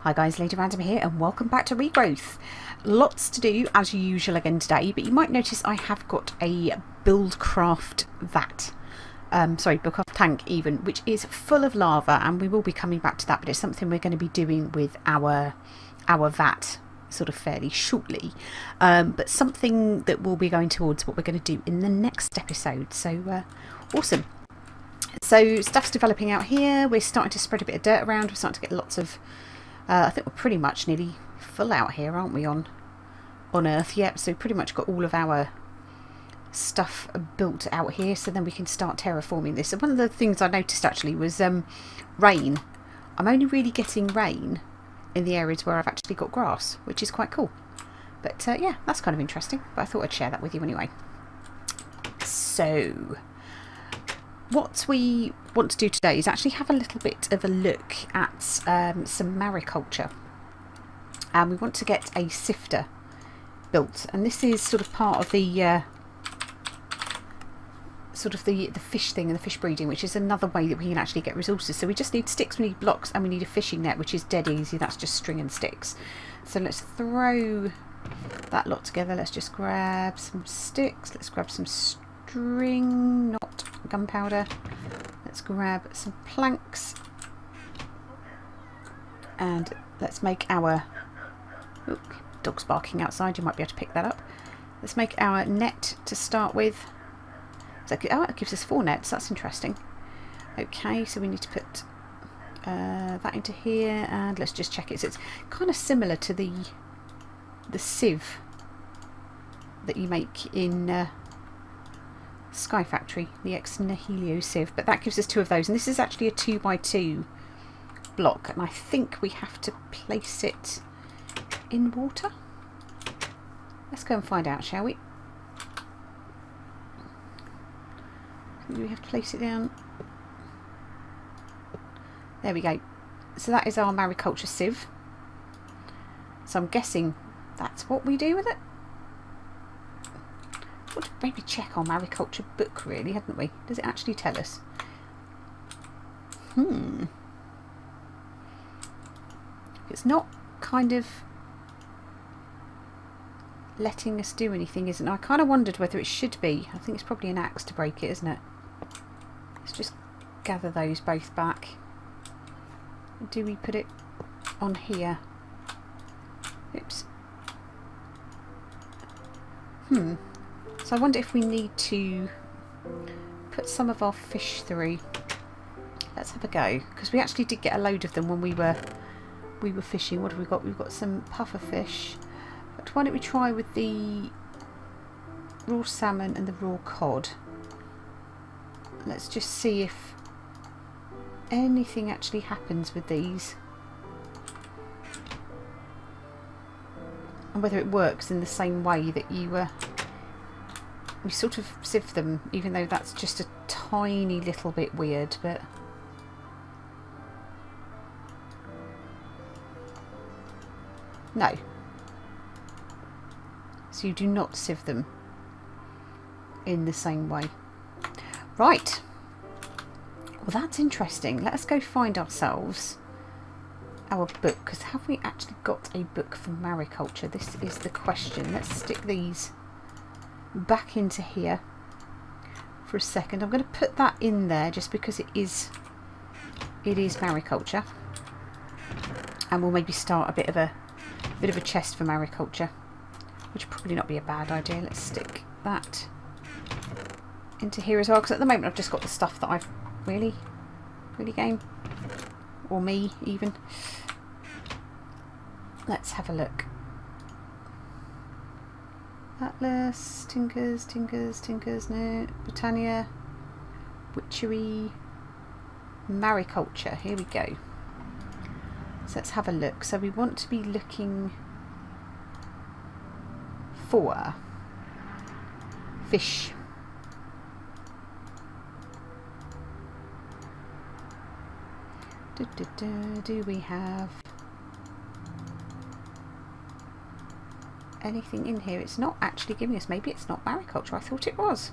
Hi guys, Lady Random here and welcome back to Regrowth. Lots to do as usual again today, but you might notice I have got a buildcraft buildcraft tank even, which is full of lava, and we will be coming back to that, but it's something we're going to be doing with our vat sort of fairly shortly, but something that we'll be going towards what we're going to do in the next episode. So awesome. So stuff's developing out here. We're starting to spread a bit of dirt around. We're starting to get lots of I think we're pretty much nearly full out here, aren't we, on Earth? Yep, so pretty much got all of our stuff built out here, so then we can start terraforming this. So one of the things I noticed actually was rain. I'm only really getting rain in the areas where I've actually got grass, which is quite cool. But yeah, that's kind of interesting. But I thought I'd share that with you anyway. So what we want to do today is actually have a little bit of a look at some mariculture, and we want to get a sifter built, and this is sort of part of the the fish thing and the fish breeding, which is another way that we can actually get resources. So we just need sticks, we need blocks, and we need a fishing net, which is dead easy. That's just string and sticks. So let's throw that lot together. Let's just grab some sticks, let's grab some string, not gunpowder. Let's grab some planks, and let's make our dog's barking outside, you might be able to pick that up. Let's make our net to start with. So, oh, it gives us 4 nets, that's interesting. Okay, so we need to put that into here, and let's just check it. So it's kind of similar to the sieve that you make in Sky Factory, the ex nihilo sieve, but that gives us 2 of those, and this is actually a 2x2 block, and I think we have to place it in water. Let's go and find out, shall we? Do we have to place it down? There we go. So that is our Mariculture Sieve. So I'm guessing that's what we do with it. We ought to maybe check our mariculture book, really, hadn't we? Does it actually tell us? It's not kind of letting us do anything, isn't it? I kind of wondered whether it should be. I think it's probably an axe to break it, isn't it? Let's just gather those both back. Do we put it on here? Oops. So I wonder if we need to put some of our fish through. Let's have a go, because we actually did get a load of them when we were fishing. What have we got? We've got some puffer fish. But why don't we try with the raw salmon and the raw cod? Let's just see if anything actually happens with these, and whether it works in the same way that we sort of sieve them, even though that's just a tiny little bit weird. But no, so you do not sieve them in the same way. Right, well that's interesting. Let us go find ourselves our book, because have we actually got a book for mariculture? This is the question. Let's stick these back into here for a second. I'm going to put that in there just because it is mariculture, and we'll maybe start a bit of a chest for mariculture, which would probably not be a bad idea. Let's stick that into here as well, because at the moment I've just got the stuff that I've really game, or me even. Let's have a look. Atlas, Tinkers, no, Botania, Witchery, Mariculture, here we go. So let's have a look. So we want to be looking for fish. Do we have anything in here? It's not actually giving us. Maybe it's not mariculture. I thought it was.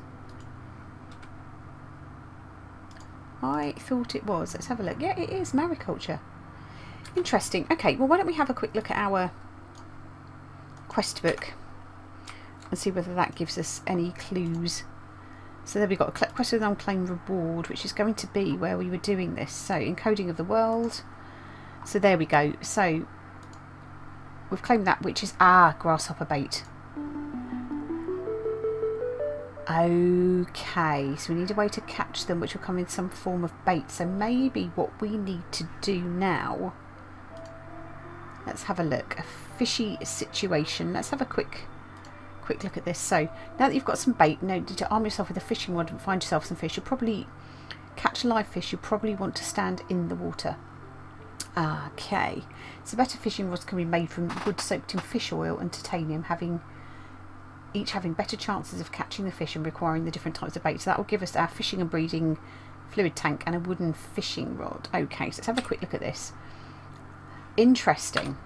Let's have a look. Yeah, it is mariculture. Interesting. Okay, well, why don't we have a quick look at our quest book and see whether that gives us any clues. So there we've got a quest with unclaimed reward, which is going to be where we were doing this. So encoding of the world. So there we go. So we've claimed that, which is grasshopper bait. Okay, so we need a way to catch them, which will come in some form of bait. So maybe what we need to do now, let's have a look. A fishy situation. Let's have a quick look at this. So now that you've got some bait, to arm yourself with a fishing rod and find yourself some fish. You'll probably catch live fish. You probably want to stand in the water. Okay, so better fishing rods can be made from wood soaked in fish oil and titanium, each having better chances of catching the fish and requiring the different types of bait. So that will give us our fishing and breeding fluid tank and a wooden fishing rod. Okay, so let's have a quick look at this. Interesting.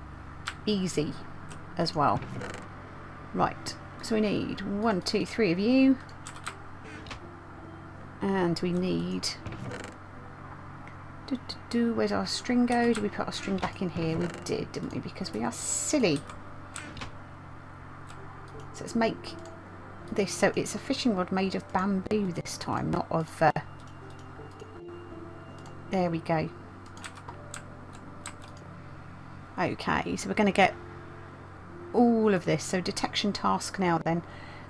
Easy as well. Right, so we need 1, 2, 3 of you. And we need... Where's our string go? Did we put our string back in here? We did, didn't we? Because we are silly. So let's make this. So it's a fishing rod made of bamboo this time, not of... There we go. Okay, so we're going to get all of this. So detection task now then.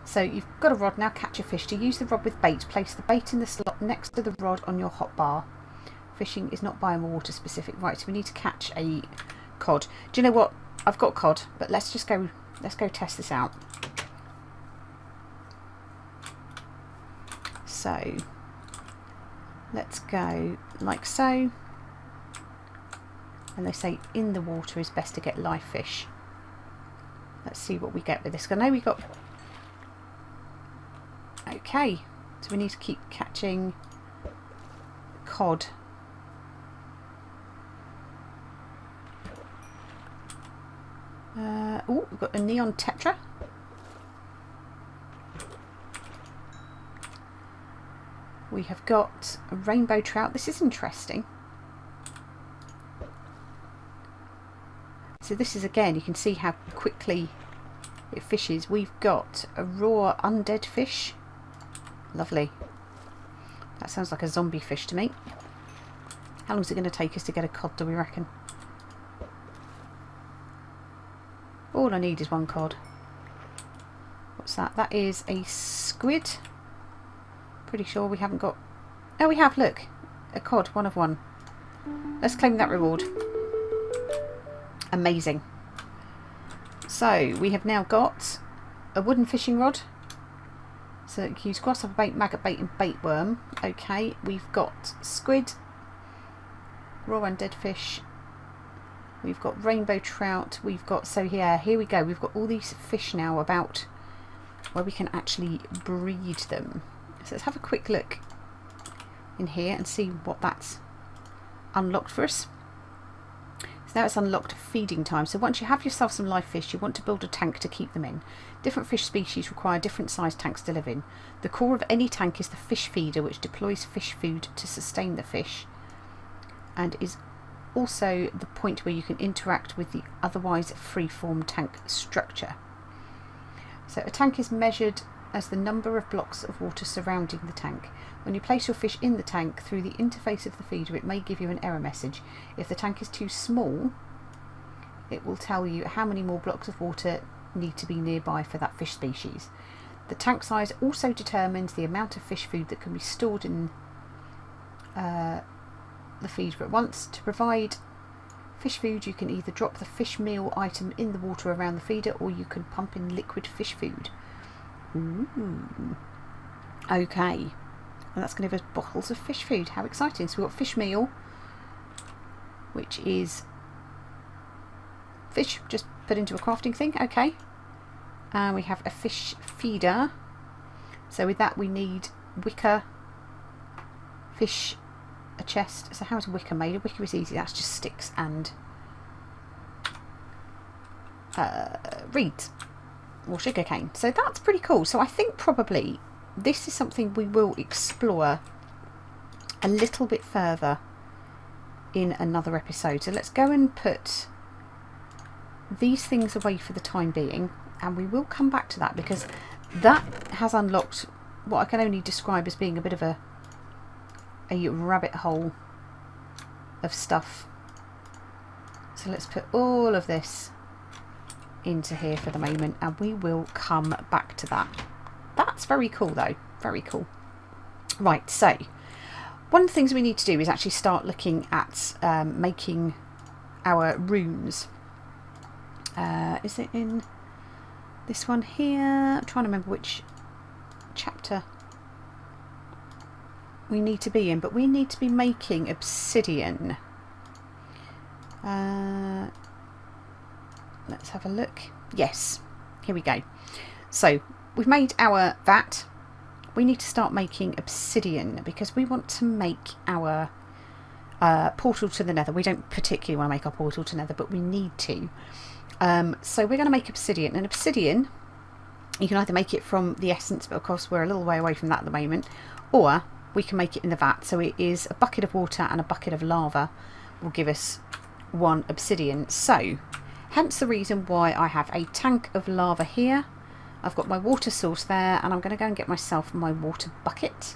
So you've got a rod, now catch a fish. To use the rod with bait, place the bait in the slot next to the rod on your hotbar. Fishing is not biome or water specific. Right, so we need to catch a cod. Do you know what? I've got cod, but let's go test this out. So let's go like so. And they say in the water is best to get live fish. Let's see what we get with this. I know we got... Okay, so we need to keep catching cod. Oh, we've got a neon tetra. We have got a rainbow trout. This is interesting. So this is, again, you can see how quickly it fishes. We've got a raw undead fish. Lovely. That sounds like a zombie fish to me. How long is it going to take us to get a cod, do we reckon? All I need is one cod. What's that? That is a squid. Pretty sure we haven't got... Oh, we have, look. A cod, 1 of 1. Let's claim that reward. Amazing. So, we have now got a wooden fishing rod. So, you can use grasshopper bait, maggot bait and bait worm. Okay, we've got squid, raw undead fish. We've got rainbow trout. We've got... So, yeah, here we go. We've got all these fish now about where we can actually breed them. So let's have a quick look in here and see what that's unlocked for us. So now it's unlocked feeding time. So once you have yourself some live fish, you want to build a tank to keep them in. Different fish species require different sized tanks to live in. The core of any tank is the fish feeder, which deploys fish food to sustain the fish, and is also the point where you can interact with the otherwise free-form tank structure. So a tank is measured as the number of blocks of water surrounding the tank. When you place your fish in the tank through the interface of the feeder, it may give you an error message. If the tank is too small, it will tell you how many more blocks of water need to be nearby for that fish species. The tank size also determines the amount of fish food that can be stored in the feeder at once. To provide fish food, you can either drop the fish meal item in the water around the feeder, or you can pump in liquid fish food. Ooh. Okay, and that's going to give us bottles of fish food. How exciting. So we've got fish meal, which is fish just put into a crafting thing. Okay, and we have a fish feeder. So with that we need wicker, fish, a chest. So how is wicker made? A wicker is easy. That's just sticks and reeds or sugarcane. So that's pretty cool. So I think probably this is something we will explore a little bit further in another episode. So let's go and put these things away for the time being, and we will come back to that, because that has unlocked what I can only describe as being a bit of a rabbit hole of stuff. So let's put all of this into here for the moment, and we will come back to that. That's very cool though, very cool. Right, so one of the things we need to do is actually start looking at making our runes. Is it in this one here? I'm trying to remember which chapter we need to be in, but we need to be making obsidian. Let's have a look. Yes, here we go. So we've made our vat. We need to start making obsidian because we want to make our portal to the nether. We don't particularly want to make our portal to nether, but we need to. So we're going to make obsidian. And obsidian, you can either make it from the essence, but of course we're a little way away from that at the moment, or we can make it in the vat. So it is a bucket of water and a bucket of lava will give us 1 obsidian. So hence the reason why I have a tank of lava here. I've got my water source there, and I'm going to go and get myself my water bucket,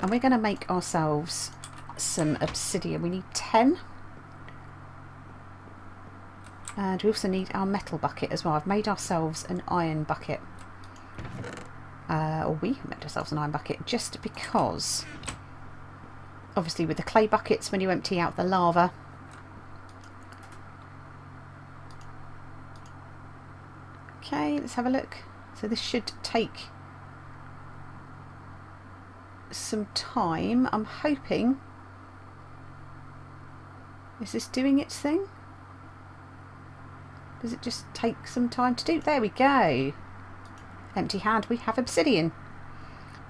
and we're going to make ourselves some obsidian. We need 10, and we also need our metal bucket as well. I've made ourselves an iron bucket, or we made ourselves an iron bucket, just because obviously with the clay buckets, when you empty out the lava, okay, let's have a look. So this should take some time. I'm hoping. Is this doing its thing? Does it just take some time to do? There we go. Empty hand, we have obsidian.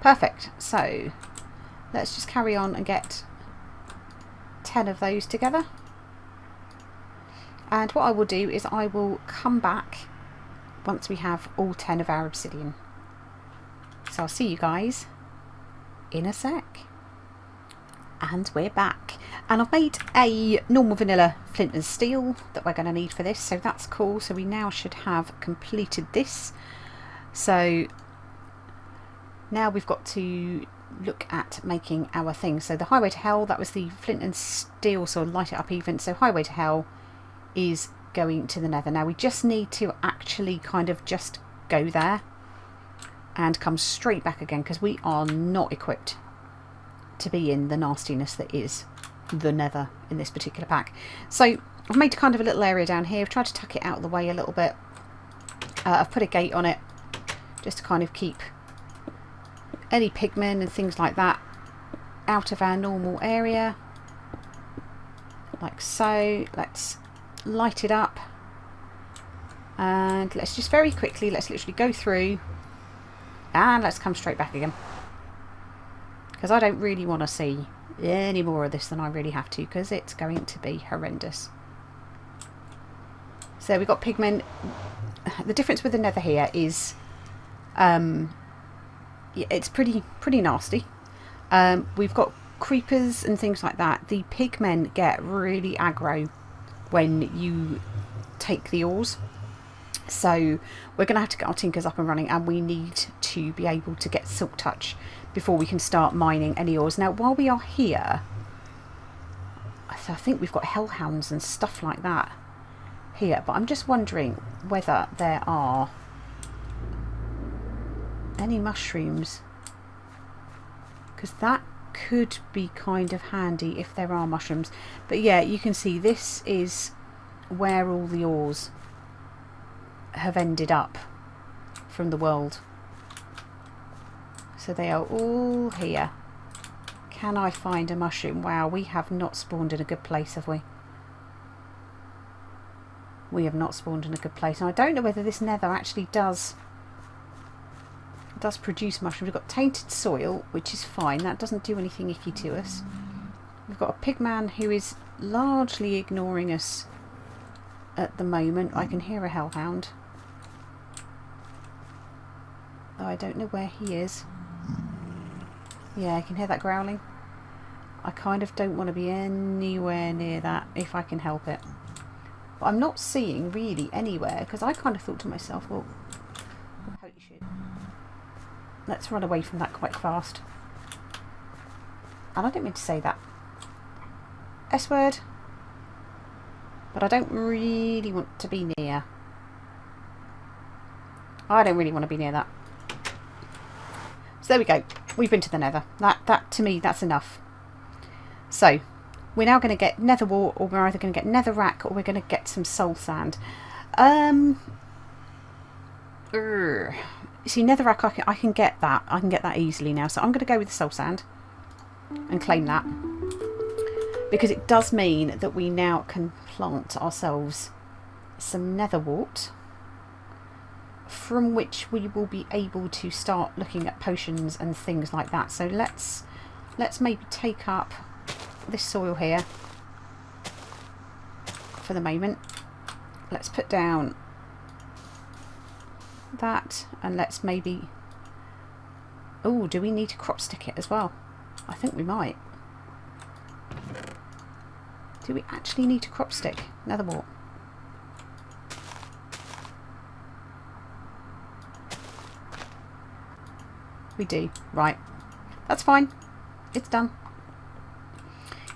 Perfect. So let's just carry on and get 10 of those together. And what I will do is I will come back once we have all 10 of our obsidian. So I'll see you guys in a sec. And we're back. And I've made a normal vanilla flint and steel that we're going to need for this. So that's cool. So we now should have completed this. So now we've got to look at making our things. So the highway to hell, that was the flint and steel, so light it up even. So highway to hell is going to the nether. Now we just need to actually kind of just go there and come straight back again, because we are not equipped to be in the nastiness that is the nether in this particular pack. So I've made kind of a little area down here. I've tried to tuck it out of the way a little bit. I've put a gate on it just to kind of keep any pigmen and things like that out of our normal area, like so. Let's light it up, and let's just very quickly, let's literally go through and let's come straight back again, because I don't really want to see any more of this than I really have to, because it's going to be horrendous. So we've got pigmen. The difference with the nether here is it's pretty nasty. We've got creepers and things like that. The pigmen get really aggro when you take the ores, so we're going to have to get our tinkers up and running, and we need to be able to get silk touch before we can start mining any ores. Now while we are here, I think we've got hellhounds and stuff like that here, but I'm just wondering whether there are any mushrooms, because that could be kind of handy if there are mushrooms. But yeah, you can see this is where all the ores have ended up from the world. So they are all here. Can I find a mushroom? Wow, we have not spawned in a good place, have we? We have not spawned in a good place. And I don't know whether this nether actually does produce mushrooms. We've got tainted soil, which is fine. That doesn't do anything icky to us. We've got a pigman who is largely ignoring us at the moment. I can hear a hellhound. Oh, I don't know where he is. Yeah, I can hear that growling. I kind of don't want to be anywhere near that if I can help it. But I'm not seeing really anywhere, because I kind of thought to myself, well, holy shit. Let's run away from that quite fast. And I don't mean to say that S word, but I don't really want to be near. I don't really want to be near that. So there we go. We've been to the nether. That to me, that's enough. So we're now going to get nether wart, or we're either going to get netherrack, or we're going to get some soul sand. See, netherrack, I can get that. I can get that easily now. So I'm going to go with the soul sand and claim that, because it does mean that we now can plant ourselves some nether wart, from which we will be able to start looking at potions and things like that. So let's maybe take up this soil here for the moment. Let's put down that, and let's maybe, oh, do we need to crop stick it as well? I think we might. Do we actually need to crop stick nether wart? We do. Right. That's fine. It's done.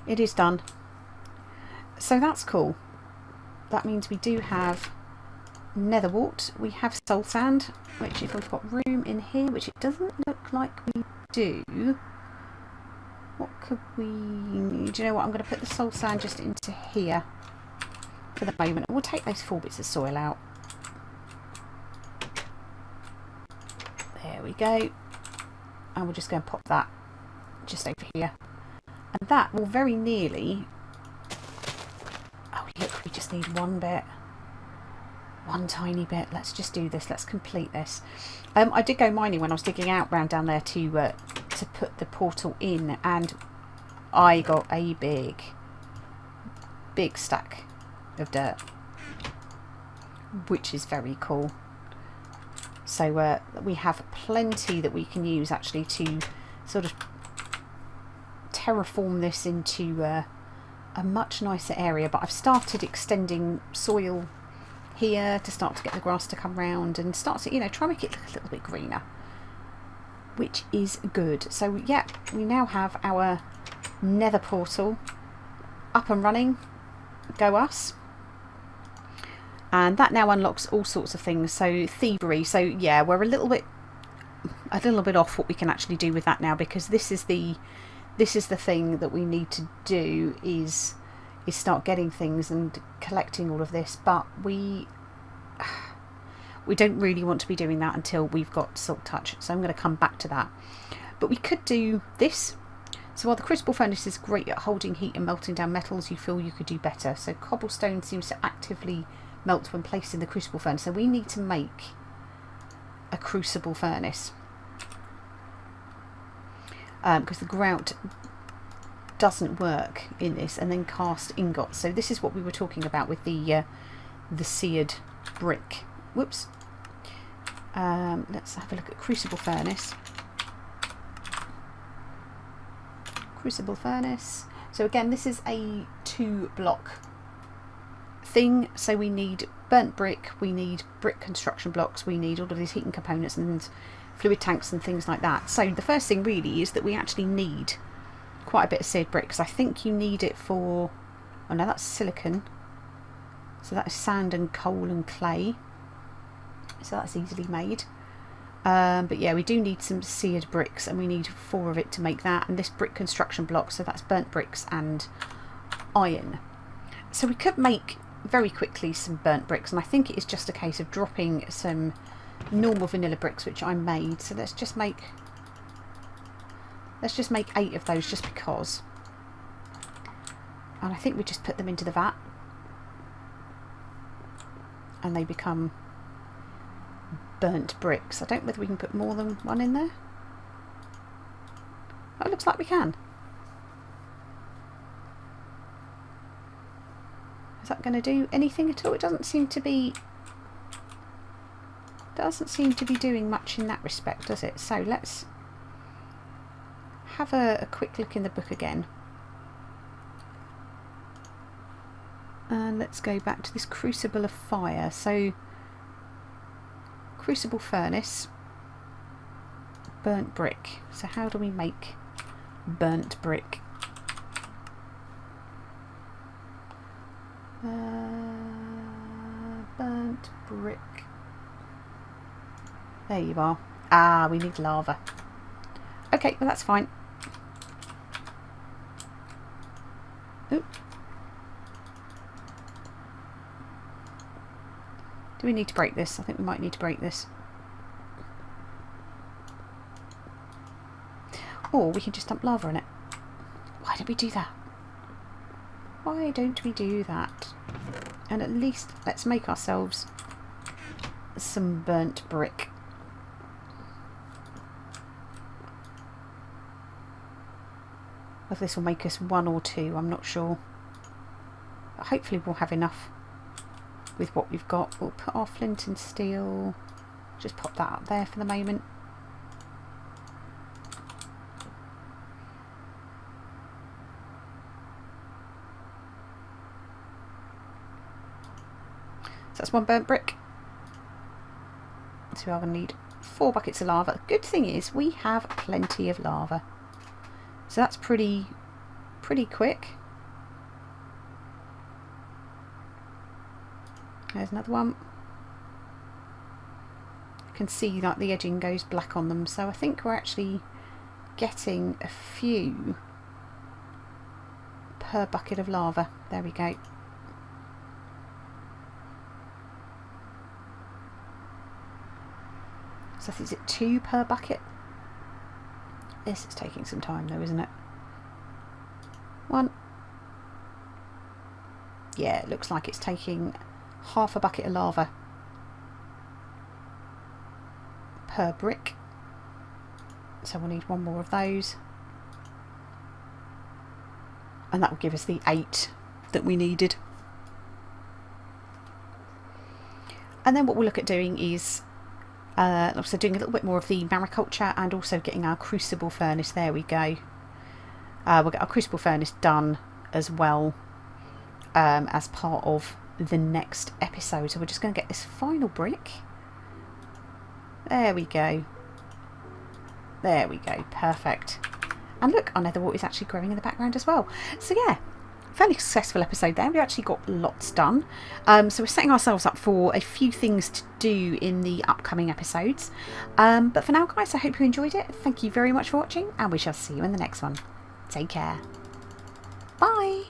It is done. So that's cool. That means we do have nether wart. We have soul sand, which if we've got room in here, which it doesn't look like we do. What could we... Do you know what? I'm going to put the soul sand just into here for the moment. We'll take those 4 bits of soil out. There we go. And we'll just go and pop that just over here. And that will very nearly... Oh, look, we just need one bit. One tiny bit. Let's just do this. Let's complete this. I did go mining when I was digging out round down there to put the portal in, and I got a big stack of dirt, which is very cool. So we have plenty that we can use actually to sort of terraform this into a much nicer area. But I've started extending soil here to start to get the grass to come round and start to, you know, try and make it look a little bit greener, which is good. So yeah, we now have our nether portal up and running. Go us. And that now unlocks all sorts of things. So thievery. So yeah, we're a little bit off what we can actually do with that now, because this is the thing that we need to do is start getting things and collecting all of this. But we don't really want to be doing that until we've got Silk Touch. So I'm going to come back to that. But we could do this. So while the Crucible Furnace is great at holding heat and melting down metals, you feel you could do better. So cobblestone seems to actively melt when placed in the Crucible Furnace. So we need to make a Crucible Furnace. Because the grout doesn't work in this, and then cast ingots. So this is what we were talking about with the seared brick. Whoops. Let's have a look at Crucible Furnace. Crucible Furnace. So again, this is a 2-block thing. So we need burnt brick, we need brick construction blocks, we need all of these heating components and fluid tanks and things like that. So the first thing really is that we actually need quite a bit of seared brick, because I think you need it for... Oh no, that's silicon. So that is sand and coal and clay. So that's easily made. But yeah, we do need some seared bricks, and we need 4 of it to make that. And this brick construction block, so that's burnt bricks and iron. So we could make very quickly some burnt bricks, and I think it is just a case of dropping some normal vanilla bricks, which I made. So let's just make 8 of those just because. And I think we just put them into the vat, and they become burnt bricks. I don't know whether we can put more than one in there. Oh, it looks like we can. Is that going to do anything at all? It doesn't seem to be doing much in that respect, does it? So let's have a quick look in the book again. And let's go back to this Crucible of Fire. So, Crucible Furnace, burnt brick. So how do we make burnt brick? Burnt brick. There you are. Ah, we need lava. Okay, well that's fine. Oop. Do we need to break this? I think we might need to break this. Or we can just dump lava in it. Why don't we do that? Why don't we do that? And at least let's make ourselves some burnt brick. Whether this will make us 1 or 2, I'm not sure. But hopefully we'll have enough with what we've got. We'll put our flint and steel, just pop that up there for the moment. So that's 1 burnt brick. So we are going to need 4 buckets of lava. The good thing is we have plenty of lava. So that's pretty quick. There's another one. You can see that the edging goes black on them, so I think we're actually getting a few per bucket of lava. There we go. So is it 2 per bucket? This is taking some time though, isn't it? 1. Yeah, it looks like it's taking half a bucket of lava per brick. So we'll need 1 more of those. And that will give us the 8 that we needed. And then what we'll look at doing is also doing a little bit more of the mariculture and also getting our Crucible Furnace. There we go. We'll get our Crucible Furnace done as well as part of the next episode. So we're just going to get this final brick. There we go. There we go. Perfect. And look, our nether wart is actually growing in the background as well. So yeah, fairly successful episode there. We actually got lots done. So we're setting ourselves up for a few things to do in the upcoming episodes. But for now, guys, I hope you enjoyed it. Thank you very much for watching, and we shall see you in the next one. Take care. Bye.